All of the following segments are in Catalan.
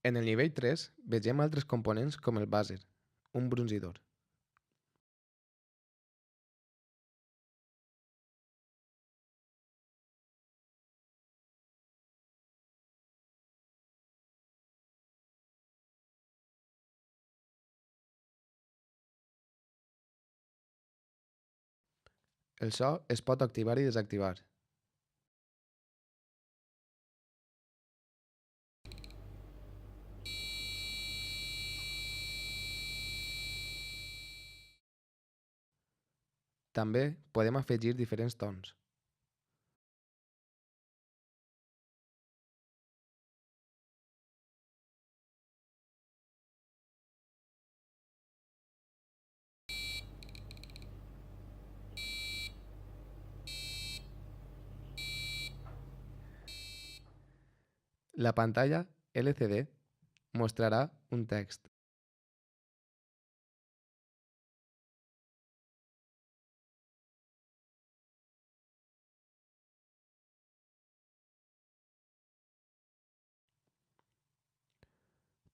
En el nivell 3 vegem altres components com el bàser, un brunzidor. El so es pot activar i desactivar. També podem afegir diferents tons. La pantalla LCD mostrarà un text.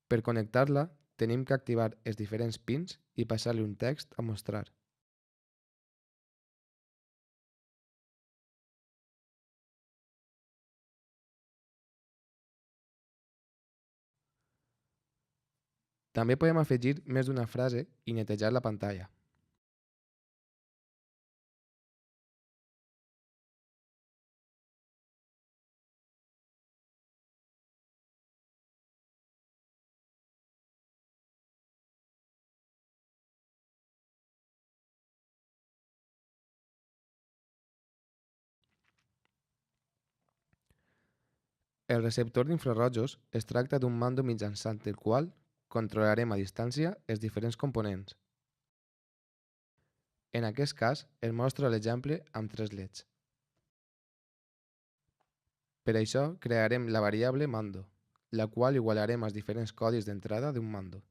Per connectar-la, tenim que activar els diferents pins i passar-li un text a mostrar. També podem afegir més d'una frase i netejar la pantalla. El receptor d'infrarojos es tracta d'un mando mitjançant el qual controlarem a distància els diferents components. En aquest cas, es mostra l'exemple amb 3 LEDs. Per això crearem la variable mando, la qual igualarem als diferents codis d'entrada d'un mando.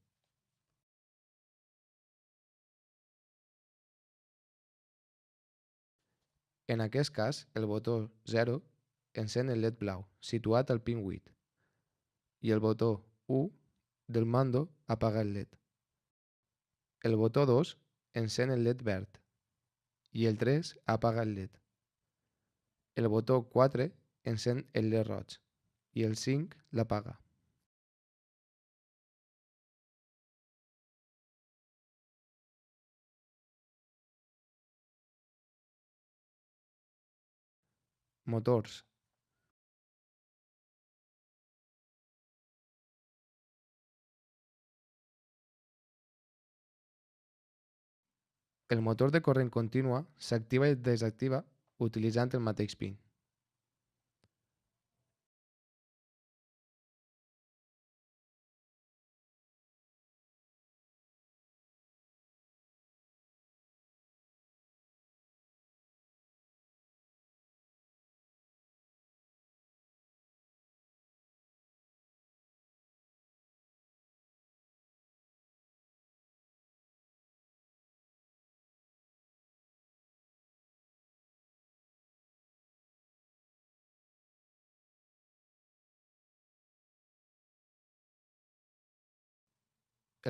En aquest cas, el botó 0 encén el LED blau, situat al pin 8, i el botó 1 del mando apaga el LED. El botó 2 encén el LED verd i el 3 apaga el LED. El botó 4 encén el LED roig i el 5 l'apaga. Motors. El motor de corrent contínua s'activa i desactiva utilitzant el mateix pin.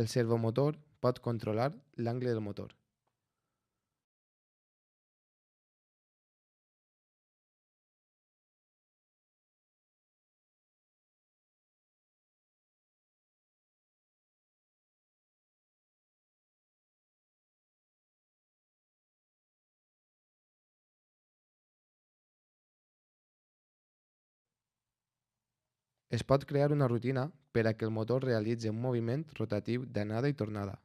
El servomotor pot controlar l'angle del motor. Es pot crear una rutina per a que el motor realitzi un moviment rotatiu d'anada i tornada.